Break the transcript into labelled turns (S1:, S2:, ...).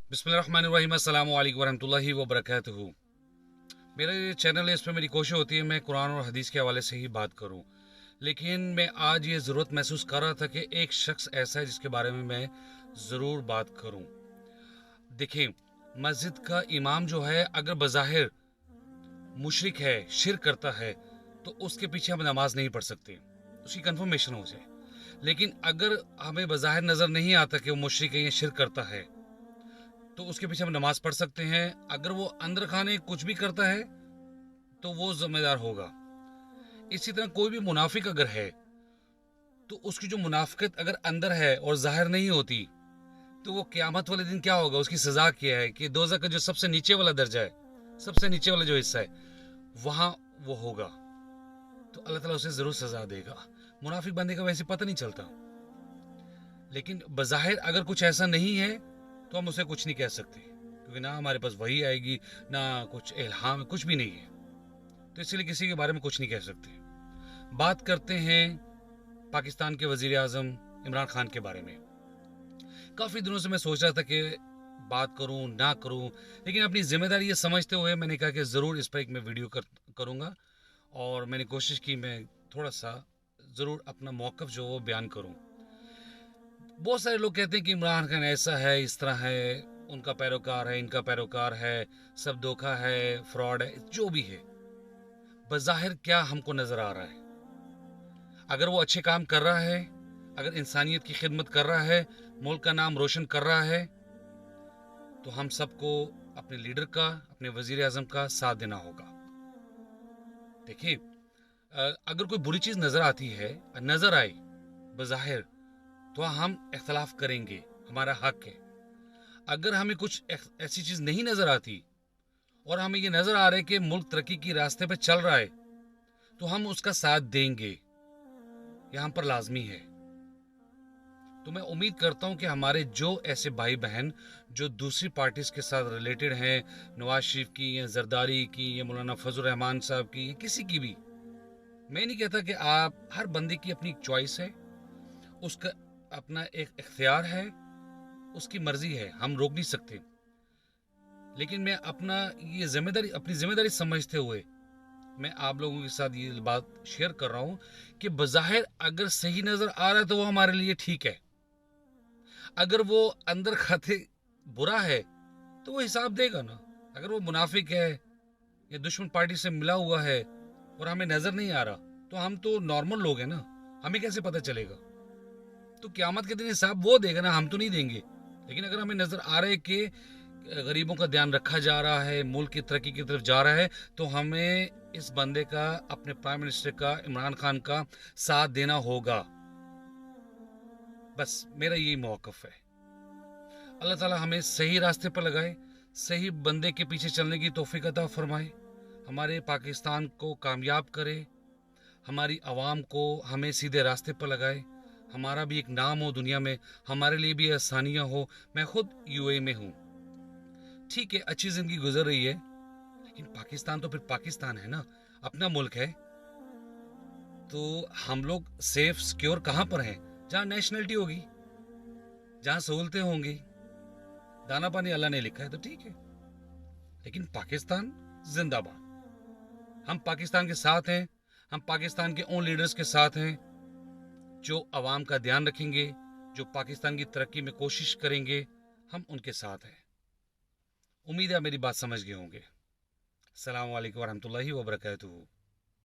S1: बिस्मिल्लाहिर्रहमानिर्रहीम अस्सलाम वालेकुम वरहमतुल्लाहि वबरकातुहू। मेरा ये चैनल है, इस पर मेरी कोशिश होती है मैं कुरान और हदीस के हवाले से ही बात करूं। लेकिन मैं आज ये ज़रूरत महसूस कर रहा था कि एक शख्स ऐसा है जिसके बारे में मैं ज़रूर बात करूं। देखिए, मस्जिद का इमाम जो है अगर बज़ाहिर मुशरिक है, शिर्क करता है, तो उसके पीछे हम नमाज नहीं पढ़ सकते, उसकी कन्फर्मेशन हो जाए। लेकिन अगर हमें बज़ाहिर नज़र नहीं आता कि वो मुशरिक है या शिर्क करता है, तो उसके पीछे हम नमाज पढ़ सकते हैं। अगर वो अंदर खाने कुछ भी करता है तो वो जिम्मेदार होगा। इसी तरह कोई भी मुनाफिक अगर है तो उसकी जो मुनाफिकत अगर अंदर है और जाहिर नहीं होती, तो वो क़यामत वाले दिन क्या होगा, उसकी सजा क्या है कि दोज़ख का जो सबसे नीचे वाला दर्जा है, सबसे नीचे वाला जो हिस्सा है, वहां वो होगा। तो अल्लाह ताला उसे जरूर सजा देगा। मुनाफिक बंदे का वैसे पता नहीं चलता, लेकिन बज़ाहिर अगर कुछ ऐसा नहीं है तो हम उसे कुछ नहीं कह सकते, क्योंकि ना हमारे पास वही आएगी, ना कुछ इल्हाम, कुछ भी नहीं है। तो इसलिए किसी के बारे में कुछ नहीं कह सकते। बात करते हैं पाकिस्तान के वजीर आज़म इमरान खान के बारे में। काफ़ी दिनों से मैं सोच रहा था कि बात करूं ना करूं, लेकिन अपनी जिम्मेदारी ये समझते हुए मैंने कहा कि ज़रूर इस पर एक मैं वीडियो करूंगा। और मैंने कोशिश की मैं थोड़ा सा ज़रूर अपना मौक़िफ़ जो वो बयान करूं। बहुत सारे लोग कहते हैं कि इमरान खान ऐसा है, इस तरह है, उनका पैरोकार है, इनका पैरोकार है, सब धोखा है, फ्रॉड है, जो भी है। बज़ाहिर क्या हमको नज़र आ रहा है? अगर वो अच्छे काम कर रहा है, अगर इंसानियत की खिदमत कर रहा है, मुल्क का नाम रोशन कर रहा है, तो हम सबको अपने लीडर का, अपने वजीर आज़म का साथ देना होगा। देखिए, अगर कोई बुरी चीज़ नज़र आती है, नज़र आए बज़ाहिर, तो हम इख्तलाफ करेंगे, हमारा हक है। अगर हमें कुछ ऐसी चीज़ नहीं नज़र आती और हमें ये नज़र आ रहा है कि मुल्क तरक्की की रास्ते पे चल रहा है, तो हम उसका साथ देंगे, यह हम पर लाजमी है। तो मैं उम्मीद करता हूं कि हमारे जो ऐसे भाई बहन जो दूसरी पार्टीज के साथ रिलेटेड हैं, नवाज शरीफ की या जरदारी की या मौलाना फजल रहमान साहब की या किसी की भी, मैं नहीं कहता कि आप, हर बंदे की अपनी एक चॉइस है, उसका अपना एक इख्तियार है, उसकी मर्जी है, हम रोक नहीं सकते। लेकिन मैं अपनी जिम्मेदारी समझते हुए मैं आप लोगों के साथ ये बात शेयर कर रहा हूँ कि बज़ाहिर अगर सही नज़र आ रहा है तो वो हमारे लिए ठीक है। अगर वो अंदर खाते बुरा है तो वो हिसाब देगा ना। अगर वो मुनाफिक है या दुश्मन पार्टी से मिला हुआ है और हमें नज़र नहीं आ रहा, तो हम तो नॉर्मल लोग हैं ना, हमें कैसे पता चलेगा? तो क़यामत के दिन हिसाब वो देगा ना, हम तो नहीं देंगे। लेकिन अगर हमें नज़र आ रहा है कि गरीबों का ध्यान रखा जा रहा है, मुल्क की तरक्की की तरफ जा रहा है, तो हमें इस बंदे का, अपने प्राइम मिनिस्टर का, इमरान खान का साथ देना होगा। बस मेरा यही मौक़िफ़ है। अल्लाह ताला हमें सही रास्ते पर लगाए, सही बंदे के पीछे चलने की तौफीक अता फरमाए, हमारे पाकिस्तान को कामयाब करे, हमारी आवाम को हमें सीधे रास्ते पर लगाए, हमारा भी एक नाम हो दुनिया में, हमारे लिए भी आसानियाँ हो। मैं खुद यूएई में हूँ, ठीक है, अच्छी ज़िंदगी गुजर रही है, लेकिन पाकिस्तान तो फिर पाकिस्तान है ना, अपना मुल्क है। तो हम लोग सेफ सिक्योर कहाँ पर हैं? जहाँ नेशनलिटी होगी, जहाँ सहूलतें होंगी। दाना पानी अल्लाह ने लिखा है तो ठीक है, लेकिन पाकिस्तान जिंदाबाद। हम पाकिस्तान के साथ हैं, हम पाकिस्तान के उन लीडर्स के साथ हैं जो आवाम का ध्यान रखेंगे, जो पाकिस्तान की तरक्की में कोशिश करेंगे, हम उनके साथ हैं। उम्मीद है मेरी बात समझ गए होंगे। अस्सलाम वालेकुम वरहमतुल्लाहि वबरकातुहू।